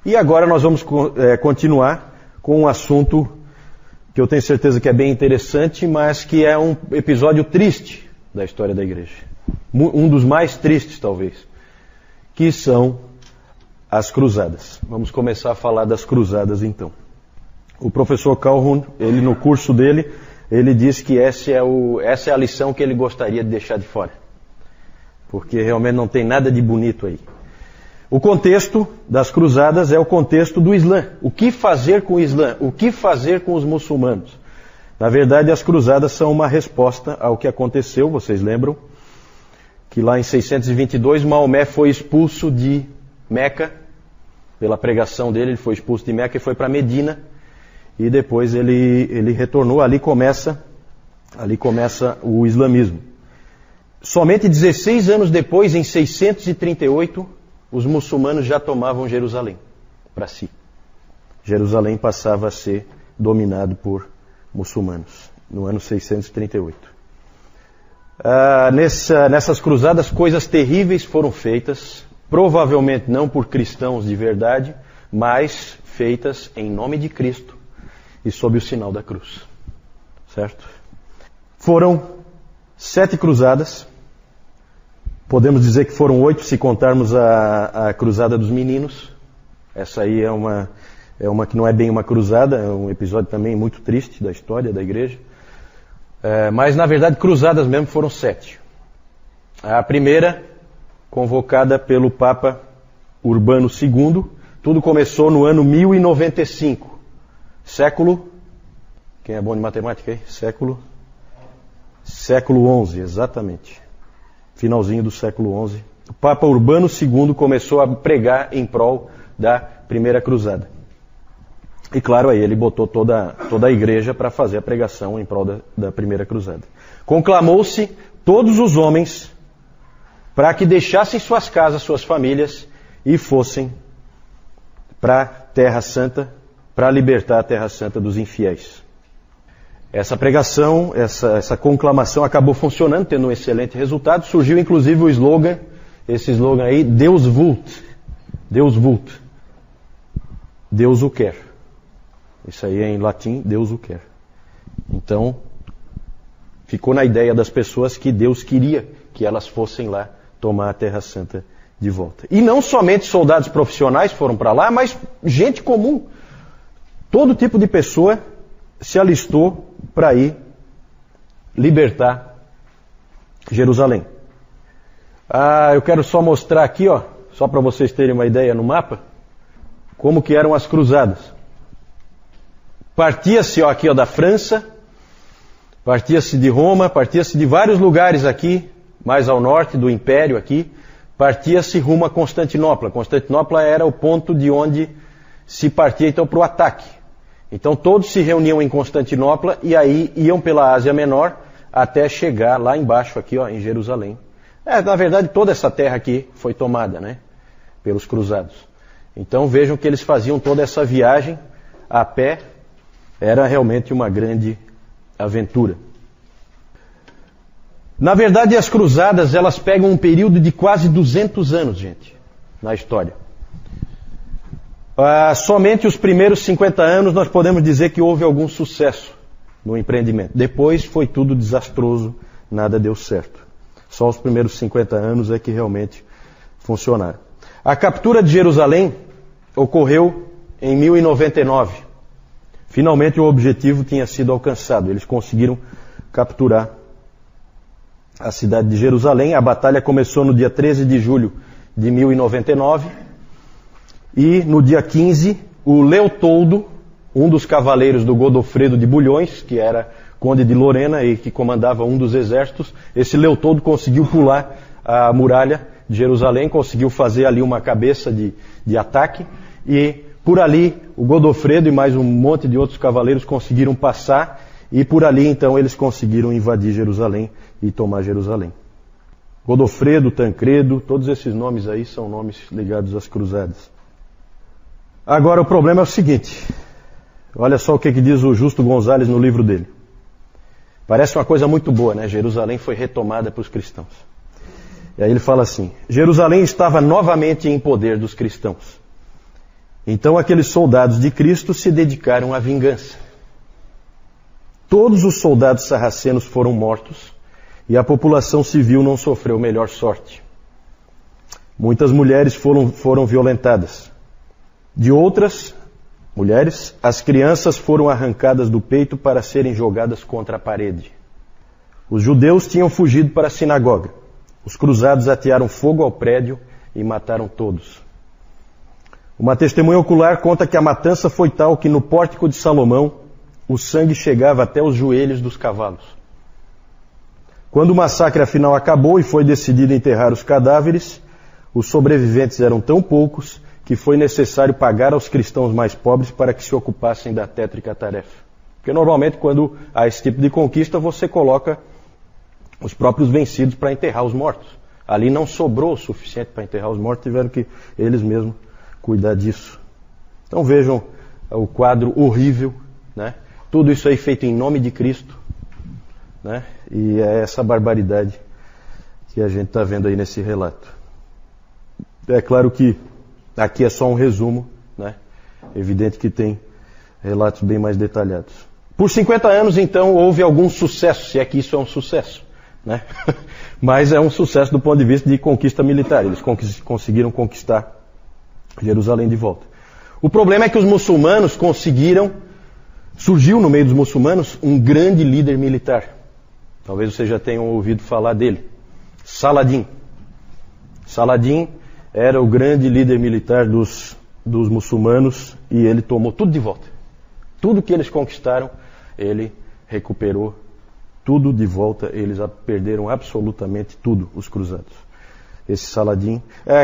E agora nós vamos continuar com um assunto que eu tenho certeza que é bem interessante, mas que é um episódio triste da história da igreja. Um dos mais tristes, talvez, que são as cruzadas. Vamos começar a falar das cruzadas, então. O professor Calhoun, ele no curso dele, ele diz que essa é a lição que ele gostaria de deixar de fora. Porque realmente não tem nada de bonito aí. O contexto das cruzadas é o contexto do Islã. O que fazer com o Islã? O que fazer com os muçulmanos? Na verdade, as cruzadas são uma resposta ao que aconteceu, vocês lembram? Que lá em 622, Maomé foi expulso de Meca, pela pregação dele, ele foi expulso de Meca e foi para Medina, e depois ele retornou, ali começa o islamismo. Somente 16 anos depois, em 638, os muçulmanos já tomavam Jerusalém para si. Jerusalém passava a ser dominado por muçulmanos, no ano 638. Nessas cruzadas, coisas terríveis foram feitas, provavelmente não por cristãos de verdade, mas feitas em nome de Cristo e sob o sinal da cruz. Certo? Foram 7 cruzadas. Podemos dizer que foram 8 se contarmos a cruzada dos meninos. Essa aí é uma que não é bem uma cruzada, é um episódio também muito triste da história da igreja. Mas na verdade cruzadas mesmo foram 7. A primeira, convocada pelo Papa Urbano II, tudo começou no ano 1095. Século, quem é bom de matemática aí? Século XI, exatamente. Finalzinho do século XI, o Papa Urbano II começou a pregar em prol da primeira cruzada. E claro, aí ele botou toda a igreja para fazer a pregação em prol da primeira cruzada. Conclamou-se todos os homens para que deixassem suas casas, suas famílias e fossem para a Terra Santa, para libertar a Terra Santa dos infiéis. Essa pregação, essa conclamação acabou funcionando, tendo um excelente resultado. Surgiu inclusive o slogan, esse slogan aí, Deus vult. Deus vult. Deus o quer. Isso aí é em latim, Deus o quer. Então, ficou na ideia das pessoas que Deus queria que elas fossem lá tomar a Terra Santa de volta. E não somente soldados profissionais foram para lá, mas gente comum. Todo tipo de pessoa se alistou para ir libertar Jerusalém. Eu quero só mostrar aqui, só para vocês terem uma ideia no mapa, como que eram as cruzadas. Partia-se aqui da França, partia-se de Roma, partia-se de vários lugares aqui, mais ao norte do Império aqui, partia-se rumo a Constantinopla. Constantinopla era o ponto de onde se partia então para o ataque. Então todos se reuniam em Constantinopla e aí iam pela Ásia Menor até chegar lá embaixo aqui, em Jerusalém. Na verdade toda essa terra aqui foi tomada, né, pelos cruzados. Então vejam que eles faziam toda essa viagem a pé. Era realmente uma grande aventura. Na verdade as cruzadas elas pegam um período de quase 200 anos, gente, na história. Somente os primeiros 50 anos nós podemos dizer que houve algum sucesso no empreendimento. Depois foi tudo desastroso, nada deu certo. Só os primeiros 50 anos é que realmente funcionaram. A captura de Jerusalém ocorreu em 1099. Finalmente o objetivo tinha sido alcançado. Eles conseguiram capturar a cidade de Jerusalém. A batalha começou no dia 13 de julho de 1099. E no dia 15, o Leotoldo, um dos cavaleiros do Godofredo de Bulhões, que era conde de Lorena e que comandava um dos exércitos, esse Leotoldo conseguiu pular a muralha de Jerusalém, conseguiu fazer ali uma cabeça de ataque, e por ali o Godofredo e mais um monte de outros cavaleiros conseguiram passar, e por ali então eles conseguiram invadir Jerusalém e tomar Jerusalém. Godofredo, Tancredo, todos esses nomes aí são nomes ligados às cruzadas. Agora o problema é o seguinte, olha só o que diz o Justo Gonzalez no livro dele. Parece uma coisa muito boa, né? Jerusalém foi retomada para os cristãos. E aí ele fala assim, Jerusalém estava novamente em poder dos cristãos. Então aqueles soldados de Cristo se dedicaram à vingança. Todos os soldados sarracenos foram mortos e a população civil não sofreu melhor sorte. Muitas mulheres foram violentadas. De outras mulheres, as crianças foram arrancadas do peito para serem jogadas contra a parede. Os judeus tinham fugido para a sinagoga. Os cruzados atearam fogo ao prédio e mataram todos. Uma testemunha ocular conta que a matança foi tal que no pórtico de Salomão o sangue chegava até os joelhos dos cavalos. Quando o massacre afinal acabou e foi decidido enterrar os cadáveres, os sobreviventes eram tão poucos que foi necessário pagar aos cristãos mais pobres para que se ocupassem da tétrica tarefa. Porque normalmente quando há esse tipo de conquista você coloca os próprios vencidos para enterrar os mortos. Ali não sobrou o suficiente para enterrar os mortos, tiveram que eles mesmos cuidar disso. Então vejam o quadro horrível, né? Tudo isso aí feito em nome de Cristo, né? E é essa barbaridade que a gente está vendo aí nesse relato. É claro que aqui é só um resumo, né? Evidente que tem relatos bem mais detalhados. Por 50 anos, então, houve algum sucesso, se é que isso é um sucesso, né? Mas é um sucesso do ponto de vista de conquista militar. Eles conseguiram conquistar Jerusalém de volta. O problema é que os muçulmanos surgiu no meio dos muçulmanos um grande líder militar. Talvez vocês já tenham ouvido falar dele. Saladin. Saladin era o grande líder militar dos muçulmanos e ele tomou tudo de volta. Tudo que eles conquistaram, ele recuperou tudo de volta. Eles perderam absolutamente tudo, os cruzados. Esse Saladin.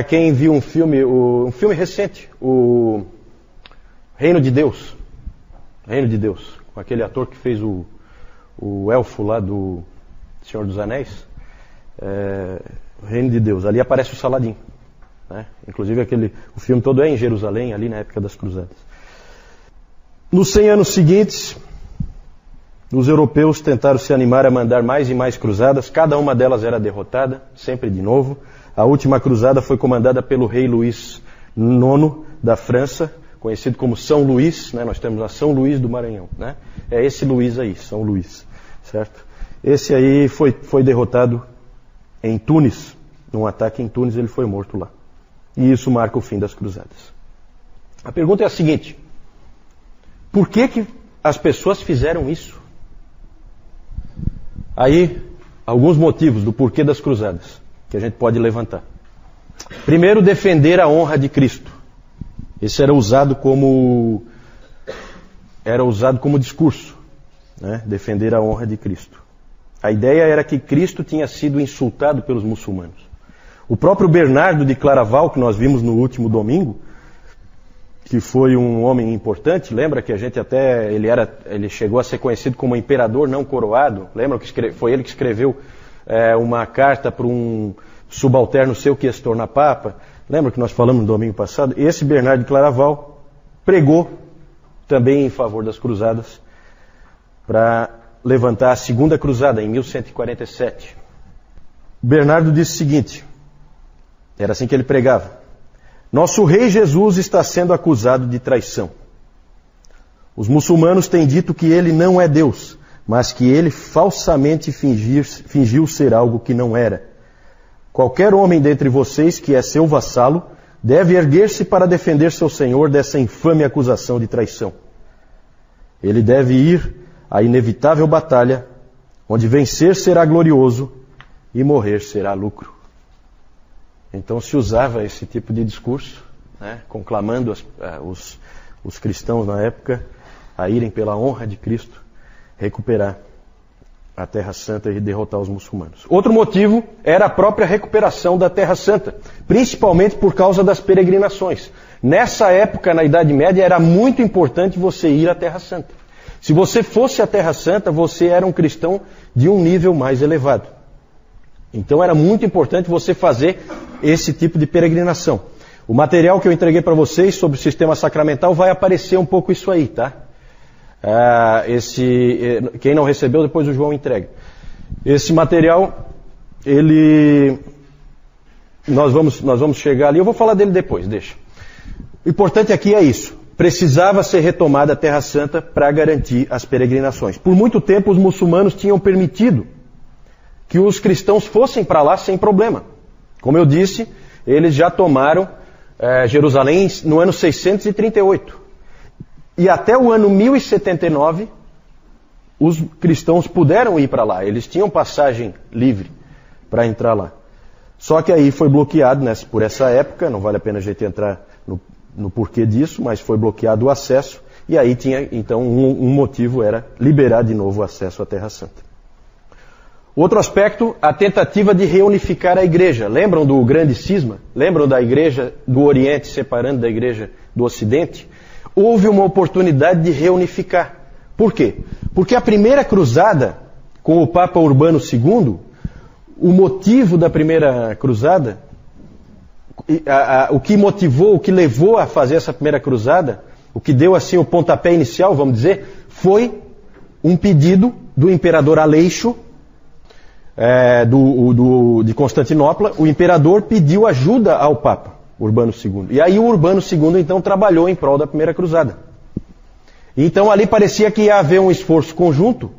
Quem viu um filme recente, o Reino de Deus. Reino de Deus. Com aquele ator que fez o elfo lá do Senhor dos Anéis. Reino de Deus. Ali aparece o Saladin. Né? Inclusive o filme todo é em Jerusalém, ali na época das cruzadas. Nos 100 anos seguintes, os europeus tentaram se animar a mandar mais e mais cruzadas. Cada uma delas era derrotada, sempre de novo. A última cruzada foi comandada pelo rei Luís IX da França, conhecido como São Luís, né? Nós temos a São Luís do Maranhão, né? É esse Luís aí, São Luís, certo? Esse aí foi derrotado em Tunis, num ataque em Tunis, ele foi morto lá. E isso marca o fim das cruzadas. A pergunta é a seguinte: por que as pessoas fizeram isso? Aí, alguns motivos do porquê das cruzadas que a gente pode levantar. Primeiro, defender a honra de Cristo. Esse era usado como discurso, né? Defender a honra de Cristo. A ideia era que Cristo tinha sido insultado pelos muçulmanos. O próprio Bernardo de Claraval, que nós vimos no último domingo, que foi um homem importante, lembra que a gente ele chegou a ser conhecido como imperador não coroado? Lembra que foi ele que escreveu uma carta para um subalterno seu que ia se tornar papa? Lembra que nós falamos no domingo passado? Esse Bernardo de Claraval pregou também em favor das cruzadas para levantar a segunda cruzada em 1147. Bernardo disse o seguinte, era assim que ele pregava: nosso rei Jesus está sendo acusado de traição. Os muçulmanos têm dito que ele não é Deus, mas que ele falsamente fingiu ser algo que não era. Qualquer homem dentre vocês que é seu vassalo deve erguer-se para defender seu senhor dessa infame acusação de traição. Ele deve ir à inevitável batalha, onde vencer será glorioso e morrer será lucro. Então se usava esse tipo de discurso, né, conclamando os cristãos na época a irem pela honra de Cristo, recuperar a Terra Santa e derrotar os muçulmanos. Outro motivo era a própria recuperação da Terra Santa, principalmente por causa das peregrinações. Nessa época, na Idade Média, era muito importante você ir à Terra Santa. Se você fosse à Terra Santa, você era um cristão de um nível mais elevado. Então era muito importante você fazer esse tipo de peregrinação. O material que eu entreguei para vocês sobre o sistema sacramental vai aparecer um pouco isso aí, tá? Quem não recebeu, depois o João entrega. Esse material, nós vamos chegar ali, eu vou falar dele depois, deixa. O importante aqui é isso. Precisava ser retomada a Terra Santa para garantir as peregrinações. Por muito tempo os muçulmanos tinham permitido que os cristãos fossem para lá sem problema. Como eu disse, eles já tomaram Jerusalém no ano 638. E até o ano 1079, os cristãos puderam ir para lá. Eles tinham passagem livre para entrar lá. Só que aí foi bloqueado por essa época, não vale a pena a gente entrar no porquê disso, mas foi bloqueado o acesso. E aí tinha, então, um motivo era liberar de novo o acesso à Terra Santa. Outro aspecto, a tentativa de reunificar a igreja. Lembram do grande cisma? Lembram da igreja do Oriente separando da igreja do Ocidente? Houve uma oportunidade de reunificar. Por quê? Porque a primeira cruzada, com o Papa Urbano II, o motivo da primeira cruzada, o que motivou, o que levou a fazer essa primeira cruzada, o que deu assim o pontapé inicial, vamos dizer, foi um pedido do imperador Aleixo, de Constantinopla. O imperador pediu ajuda ao Papa Urbano II. E aí o Urbano II então trabalhou em prol da primeira cruzada. Então ali parecia que ia haver um esforço conjunto,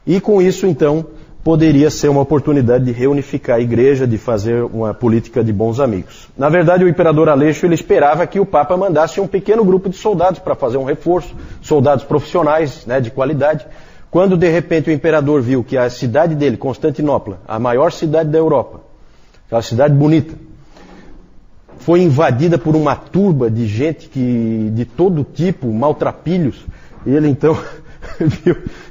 e com isso então poderia ser uma oportunidade de reunificar a igreja, de fazer uma política de bons amigos. Na verdade, o imperador Aleixo ele esperava que o Papa mandasse um pequeno grupo de soldados para fazer um reforço, soldados profissionais, de qualidade. Quando de repente o imperador viu que a cidade dele, Constantinopla, a maior cidade da Europa, aquela cidade bonita, foi invadida por uma turba de gente de todo tipo, maltrapilhos, e ele então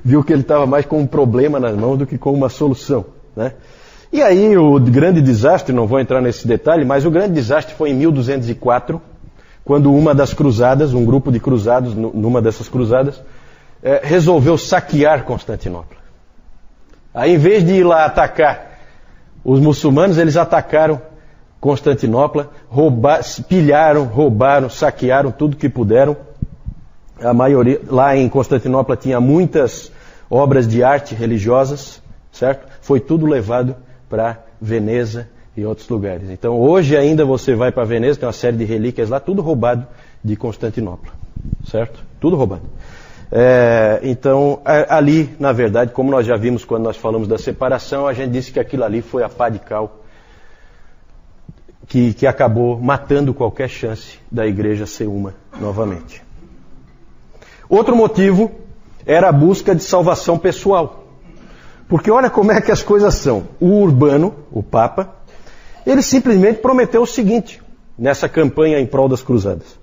viu que ele estava mais com um problema nas mãos do que com uma solução. E aí o grande desastre, não vou entrar nesse detalhe, mas o grande desastre foi em 1204, quando uma das cruzadas, um grupo de cruzados, numa dessas cruzadas, resolveu saquear Constantinopla. Aí, em vez de ir lá atacar os muçulmanos, eles atacaram Constantinopla, pilharam, roubaram, saquearam tudo que puderam. A maioria, lá em Constantinopla tinha muitas obras de arte religiosas, certo? Foi tudo levado para Veneza e outros lugares. Então, hoje ainda você vai para Veneza, tem uma série de relíquias lá, tudo roubado de Constantinopla, certo? Tudo roubado. Então, ali, na verdade, como nós já vimos quando nós falamos da separação, a gente disse que aquilo ali foi a pá de cal que acabou matando qualquer chance da igreja ser uma novamente. Outro motivo era a busca de salvação pessoal. Porque olha como é que as coisas são. O Urbano, o Papa, ele simplesmente prometeu o seguinte, nessa campanha em prol das cruzadas.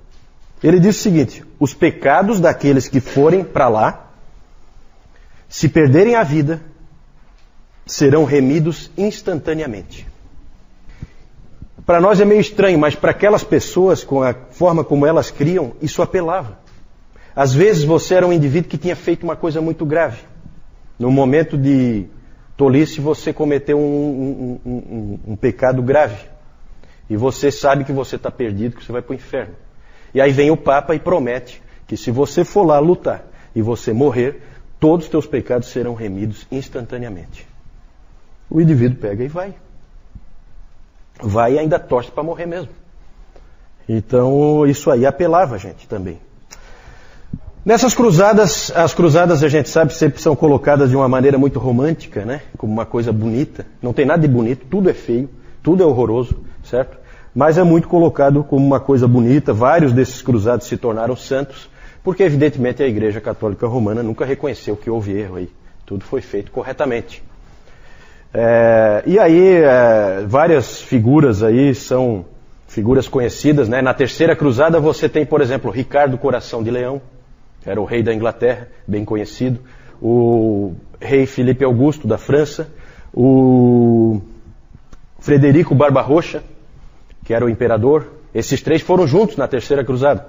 Ele disse o seguinte: os pecados daqueles que forem para lá, se perderem a vida, serão remidos instantaneamente. Para nós é meio estranho, mas para aquelas pessoas, com a forma como elas criam, isso apelava. Às vezes você era um indivíduo que tinha feito uma coisa muito grave. No momento de tolice você cometeu um pecado grave. E você sabe que você está perdido, que você vai para o inferno. E aí vem o Papa e promete que se você for lá lutar e você morrer, todos os teus pecados serão remidos instantaneamente. O indivíduo pega e vai. Vai e ainda torce para morrer mesmo. Então isso aí apelava a gente também. Nessas cruzadas, as cruzadas a gente sabe sempre são colocadas de uma maneira muito romântica, como uma coisa bonita. Não tem nada de bonito, tudo é feio, tudo é horroroso, certo? Mas é muito colocado como uma coisa bonita. Vários desses cruzados se tornaram santos, porque evidentemente a Igreja Católica Romana nunca reconheceu que houve erro aí. Tudo foi feito corretamente. E aí, várias figuras aí são figuras conhecidas, Na terceira cruzada você tem, por exemplo, Ricardo Coração de Leão, era o rei da Inglaterra, bem conhecido. O rei Filipe Augusto, da França. O Frederico Barbarroxa, que era o imperador. Esses três foram juntos na terceira cruzada.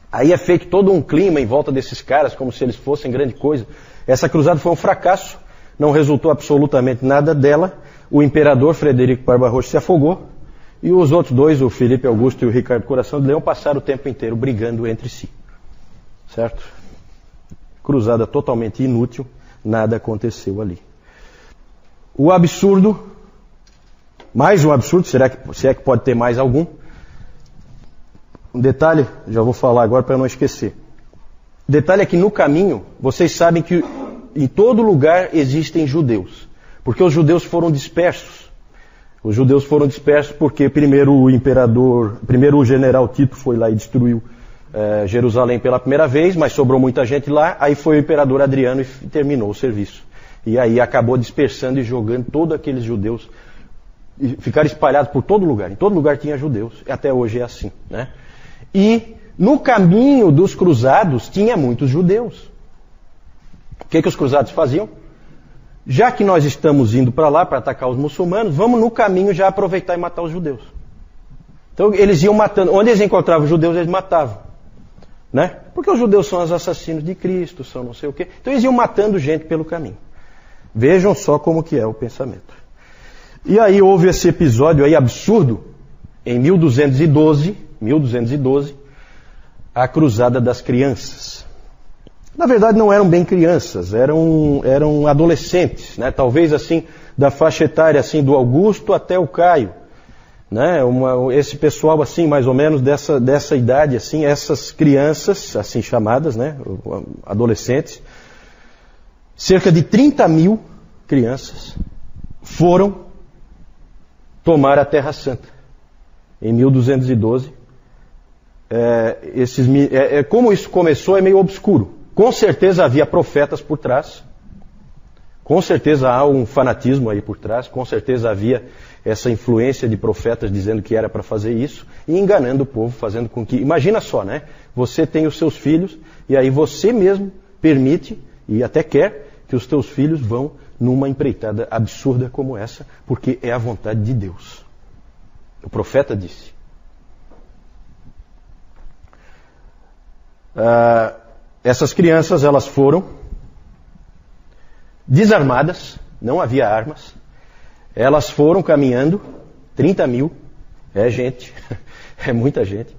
Aí é feito todo um clima em volta desses caras, como se eles fossem grande coisa. Essa cruzada foi um fracasso, não resultou absolutamente nada dela. O imperador Frederico Barbarroxa se afogou, e os outros dois, o Filipe Augusto e o Ricardo Coração de Leão, passaram o tempo inteiro brigando entre si. Certo? Cruzada totalmente inútil, nada aconteceu ali. O absurdo, mais um absurdo, se é que pode ter mais algum, Um detalhe, já vou falar agora para não esquecer. O detalhe é que no caminho, vocês sabem que em todo lugar existem judeus. Porque os judeus foram dispersos. Os judeus foram dispersos porque primeiro o general Tito foi lá e destruiu Jerusalém pela primeira vez, mas sobrou muita gente lá, aí foi o imperador Adriano e terminou o serviço. E aí acabou dispersando e jogando todos aqueles judeus, e ficaram espalhados por todo lugar. Em todo lugar tinha judeus, e até hoje é assim, né? E no caminho dos cruzados tinha muitos judeus. O que os cruzados faziam? Já que nós estamos indo para lá para atacar os muçulmanos, vamos no caminho já aproveitar e matar os judeus. Então eles iam matando, onde eles encontravam os judeus, eles matavam. Né? Porque os judeus são os assassinos de Cristo, são não sei o quê. Então eles iam matando gente pelo caminho. Vejam só como que é o pensamento. E aí houve esse episódio aí absurdo, em 1212, a Cruzada das Crianças. Na verdade não eram bem crianças, eram adolescentes, né? Talvez assim, da faixa etária assim, do Augusto até o Caio. Né? Esse pessoal assim, mais ou menos dessa idade, assim, essas crianças, assim chamadas, né? Adolescentes, cerca de 30 mil crianças foram tomar a Terra Santa em 1212. Como isso começou é meio obscuro. Com certeza havia profetas por trás. Com certeza há um fanatismo aí por trás. Com certeza havia essa influência de profetas dizendo que era para fazer isso e enganando o povo, fazendo com que... Imagina só, né? Você tem os seus filhos e aí você mesmo permite e até quer que os teus filhos vão numa empreitada absurda como essa, porque é a vontade de Deus. O profeta disse. Essas crianças, elas foram desarmadas, não havia armas, elas foram caminhando, 30 mil, é gente, é muita gente,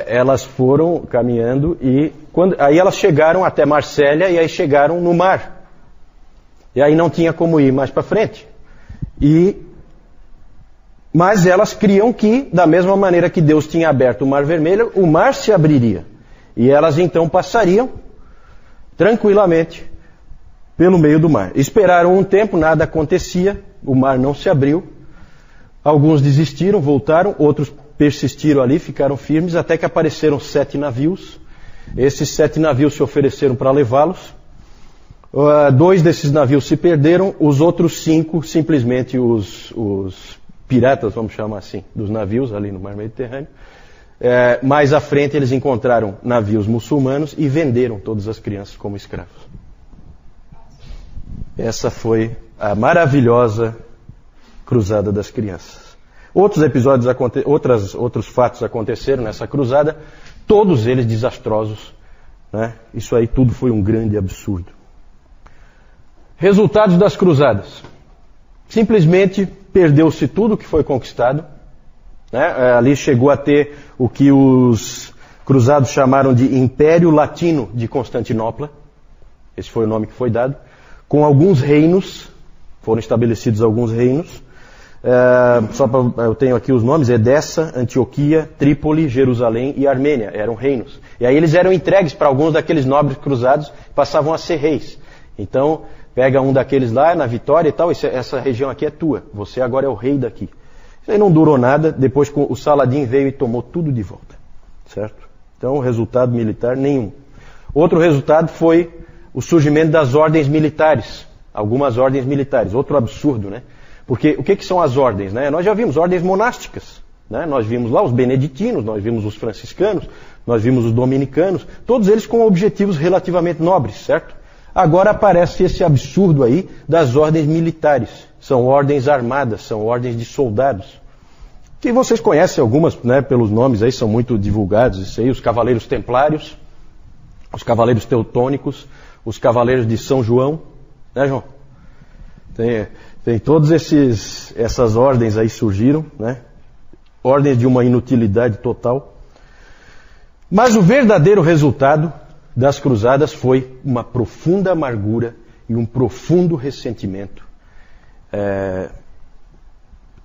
elas foram caminhando e aí elas chegaram até Marsella e aí chegaram no mar. E aí não tinha como ir mais para frente. Mas elas criam que, da mesma maneira que Deus tinha aberto o Mar Vermelho, o mar se abriria. E elas então passariam tranquilamente pelo meio do mar. Esperaram um tempo, nada acontecia, o mar não se abriu. Alguns desistiram, voltaram, outros persistiram ali, ficaram firmes, até que apareceram 7 navios. Esses 7 navios se ofereceram para levá-los. 2 desses navios se perderam, os outros 5, simplesmente os piratas, vamos chamar assim, dos navios ali no Mar Mediterrâneo. Mais à frente eles encontraram navios muçulmanos e venderam todas as crianças como escravos. Essa foi a maravilhosa Cruzada das Crianças. Outros episódios, outros fatos aconteceram nessa cruzada, todos eles desastrosos. Né? Isso aí tudo foi um grande absurdo. Resultados das cruzadas. Simplesmente perdeu-se tudo que foi conquistado. Né? Ali chegou a ter o que os cruzados chamaram de Império Latino de Constantinopla. Esse foi o nome que foi dado. Com alguns reinos, foram estabelecidos alguns reinos. Eu tenho aqui os nomes: Edessa, Antioquia, Trípoli, Jerusalém e Armênia. Eram reinos. E aí eles eram entregues para alguns daqueles nobres cruzados, passavam a ser reis. Então, pega um daqueles lá na vitória e tal, essa região aqui é tua, você agora é o rei daqui. Isso aí não durou nada, depois o Saladin veio e tomou tudo de volta. Certo? Então, resultado militar nenhum. Outro resultado foi o surgimento das ordens militares. Algumas ordens militares. Outro absurdo, né? Porque o que são as ordens? Né? Nós já vimos ordens monásticas. Né? Nós vimos lá os beneditinos, nós vimos os franciscanos, nós vimos os dominicanos, todos eles com objetivos relativamente nobres, certo? Agora aparece esse absurdo aí das ordens militares. São ordens armadas, são ordens de soldados. Que vocês conhecem algumas, né, pelos nomes aí, são muito divulgados. Isso aí, os Cavaleiros Templários, os Cavaleiros Teutônicos, os Cavaleiros de São João. Né, João? Tem todas essas ordens aí surgiram, né? Ordens de uma inutilidade total. Mas o verdadeiro resultado das cruzadas foi uma profunda amargura e um profundo ressentimento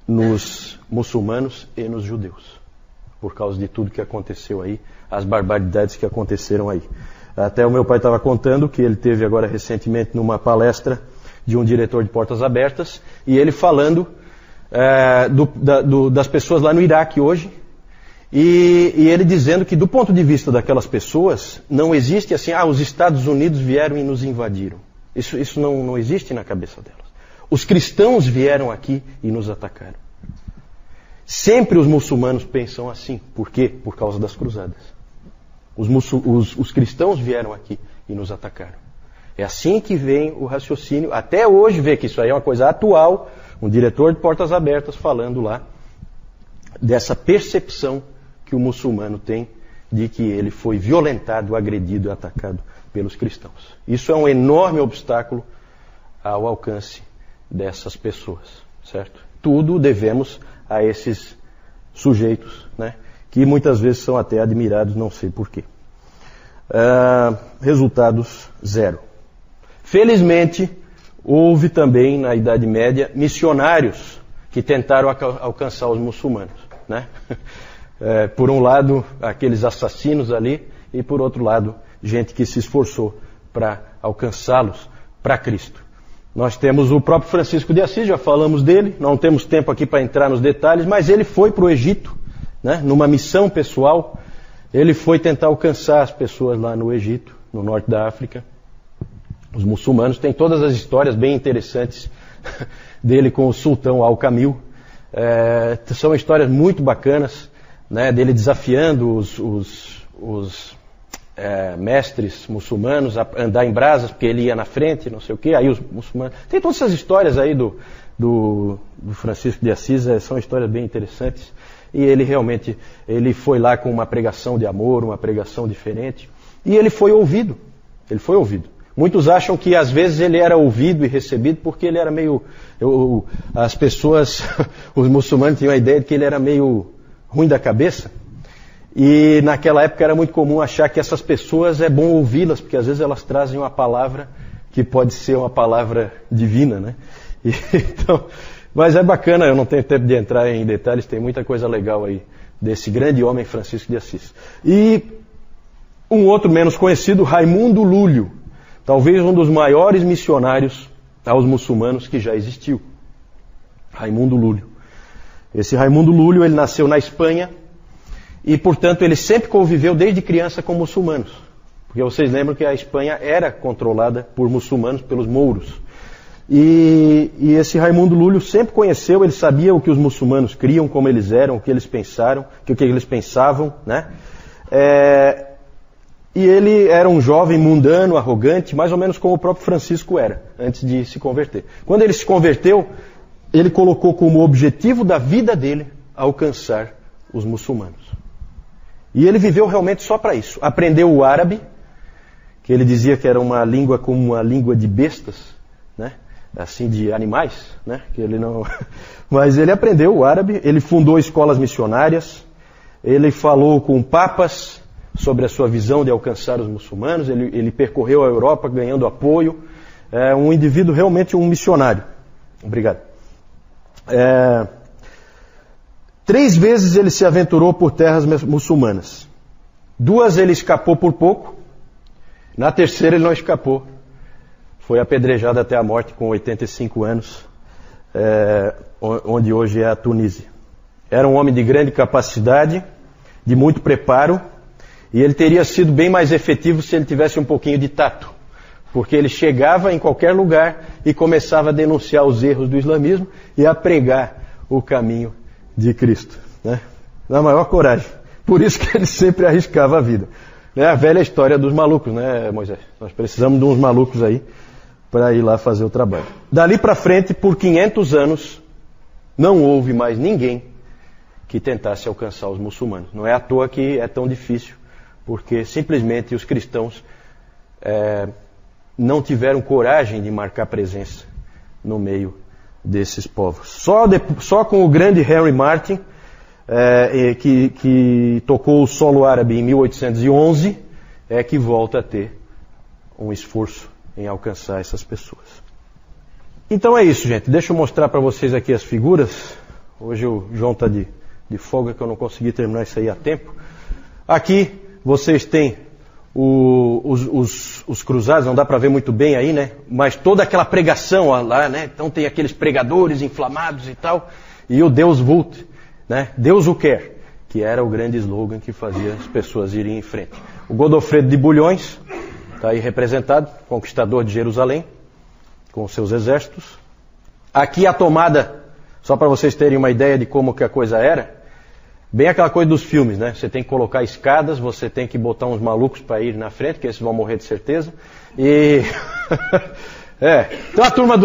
nos muçulmanos e nos judeus. por causa de tudo que aconteceu aí, as barbaridades que aconteceram aí. Até o meu pai estava contando que ele teve agora recentemente numa palestra de um diretor de Portas Abertas, e ele falando das pessoas lá no Iraque hoje, e ele dizendo que do ponto de vista daquelas pessoas, não existe assim, os Estados Unidos vieram e nos invadiram. Isso não existe na cabeça delas. Os cristãos vieram aqui e nos atacaram. Sempre os muçulmanos pensam assim. Por quê? Por causa das cruzadas. Os cristãos vieram aqui e nos atacaram. É assim que vem o raciocínio. Até hoje vê que isso aí é uma coisa atual. Um diretor de Portas Abertas falando lá dessa percepção que o muçulmano tem de que ele foi violentado, agredido e atacado pelos cristãos. Isso é um enorme obstáculo ao alcance dessas pessoas, certo? Tudo devemos a esses sujeitos, né, que muitas vezes são até admirados, não sei porquê. Resultados zero. Felizmente, houve também na Idade Média missionários que tentaram alcançar os muçulmanos, né? Por um lado, aqueles assassinos ali, e por outro lado, gente que se esforçou para alcançá-los para Cristo. Nós temos o próprio Francisco de Assis, já falamos dele, não temos tempo aqui para entrar nos detalhes, mas ele foi para o Egito, né, numa missão pessoal. Ele foi tentar alcançar as pessoas lá no Egito, no norte da África. Os muçulmanos têm todas as histórias bem interessantes dele com o sultão Al-Kamil. São histórias muito bacanas, né, dele desafiando os mestres muçulmanos a andar em brasas, porque ele ia na frente, não sei o quê. Aí os muçulmanos... Tem todas essas histórias aí do Francisco de Assis, são histórias bem interessantes. E ele realmente, ele foi lá com uma pregação de amor, uma pregação diferente. E ele foi ouvido. Ele foi ouvido. Muitos acham que às vezes ele era ouvido e recebido porque ele era meio... as pessoas, os muçulmanos tinham a ideia de que ele era meio ruim da cabeça. E naquela época era muito comum achar que essas pessoas é bom ouvi-las, porque às vezes elas trazem uma palavra que pode ser uma palavra divina, né? Então, mas é bacana, eu não tenho tempo de entrar em detalhes, tem muita coisa legal aí desse grande homem Francisco de Assis. E um outro menos conhecido, Raimundo Lúlio, talvez um dos maiores missionários aos muçulmanos que já existiu. Raimundo Lúlio. Esse Raimundo Lúlio, ele nasceu na Espanha, e, portanto, ele sempre conviveu desde criança com muçulmanos. Porque vocês lembram que a Espanha era controlada por muçulmanos, pelos mouros. E esse Raimundo Lúlio sempre conheceu, ele sabia o que os muçulmanos criam, como eles eram, o que eles pensaram, o que eles pensavam, né? E ele era um jovem mundano, arrogante, mais ou menos como o próprio Francisco era, antes de se converter. Quando ele se converteu, ele colocou como objetivo da vida dele alcançar os muçulmanos. E ele viveu realmente só para isso. Aprendeu o árabe, que ele dizia que era uma língua como uma língua de bestas, né? Assim, de animais, né? Que ele não... Mas ele aprendeu o árabe, ele fundou escolas missionárias, ele falou com papas sobre a sua visão de alcançar os muçulmanos, ele percorreu a Europa ganhando apoio. É um indivíduo realmente um missionário. Obrigado. 3 vezes ele se aventurou por terras muçulmanas. 2 ele escapou por pouco. Na terceira ele não escapou. Foi apedrejado até a morte com 85 anos, onde hoje é a Tunísia. Era um homem de grande capacidade, de muito preparo, e ele teria sido bem mais efetivo se ele tivesse um pouquinho de tato. Porque ele chegava em qualquer lugar e começava a denunciar os erros do islamismo e a pregar o caminho de Cristo, né? Na maior coragem. Por isso que ele sempre arriscava a vida. É a velha história dos malucos, né, Moisés? Nós precisamos de uns malucos aí para ir lá fazer o trabalho. Dali para frente, por 500 anos, não houve mais ninguém que tentasse alcançar os muçulmanos. Não é à toa que é tão difícil, porque simplesmente os cristãos não tiveram coragem de marcar presença no meio desses povos. Só com o grande Henry Martyn, que tocou o solo árabe em 1811, é que volta a ter um esforço em alcançar essas pessoas. Então é isso, gente. Deixa eu mostrar para vocês aqui as figuras. Hoje o João está de de folga que eu não consegui terminar isso aí a tempo. Aqui vocês têm os cruzados, não dá para ver muito bem aí, né? Mas toda aquela pregação lá, né? Então tem aqueles pregadores inflamados e tal. E o Deus vult, né? Deus o quer, que era o grande slogan que fazia as pessoas irem em frente. O Godofredo de Bulhões, está aí representado, conquistador de Jerusalém, com seus exércitos. Aqui a tomada, só para vocês terem uma ideia de como que a coisa era, bem aquela coisa dos filmes, né? Você tem que colocar escadas, você tem que botar uns malucos para ir na frente, que esses vão morrer de certeza. E então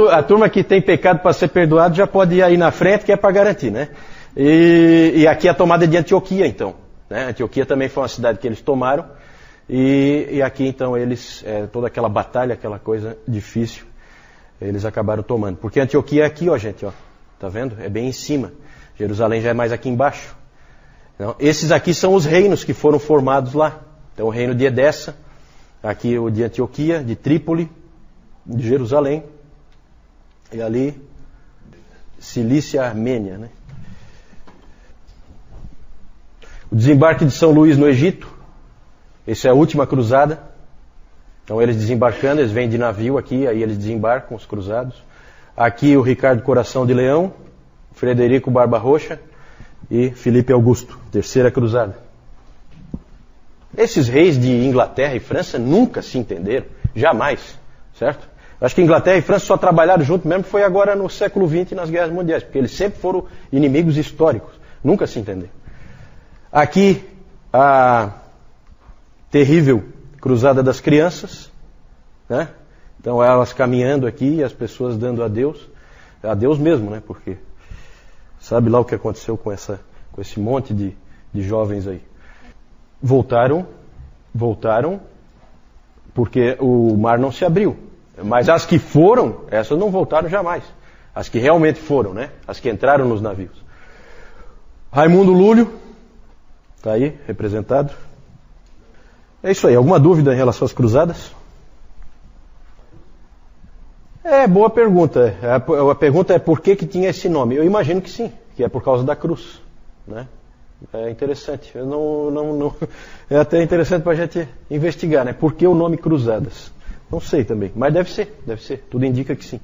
a turma que tem pecado para ser perdoado já pode ir aí na frente, que é para garantir, né? E aqui a tomada de Antioquia, então. Né? Antioquia também foi uma cidade que eles tomaram. E aqui, então, eles, toda aquela batalha, aquela coisa difícil, eles acabaram tomando. Porque Antioquia é aqui, ó, gente, ó. Tá vendo? É bem em cima. Jerusalém já é mais aqui embaixo. Então, esses aqui são os reinos que foram formados lá. Então, o reino de Edessa, aqui o de Antioquia, de Trípoli, de Jerusalém, e ali, Cilícia Armênia, né? O desembarque de São Luís no Egito, essa é a última cruzada. Então eles desembarcando, eles vêm de navio aqui, aí eles desembarcam, os cruzados. Aqui o Ricardo Coração de Leão, Frederico Barba-Roxa e Filipe Augusto, terceira cruzada. Esses reis de Inglaterra e França nunca se entenderam, jamais, certo? Acho que Inglaterra e França só trabalharam junto mesmo foi agora no século XX nas guerras mundiais, porque eles sempre foram inimigos históricos, nunca se entenderam. Aqui a terrível cruzada das crianças, né? Então elas caminhando aqui e as pessoas dando a Deus mesmo, né? Porque sabe lá o que aconteceu com esse monte de jovens aí. Voltaram porque o mar não se abriu. Mas as que foram, essas não voltaram jamais. As que realmente foram, né? As que entraram nos navios. Raimundo Lúlio, está aí, representado. É isso aí. Alguma dúvida em relação às cruzadas? Boa pergunta. A pergunta é por que tinha esse nome. Eu imagino que sim, que é por causa da cruz, né? É interessante. Eu não é até interessante para a gente investigar, né? Por que o nome Cruzadas? Não sei também, mas deve ser. Tudo indica que sim.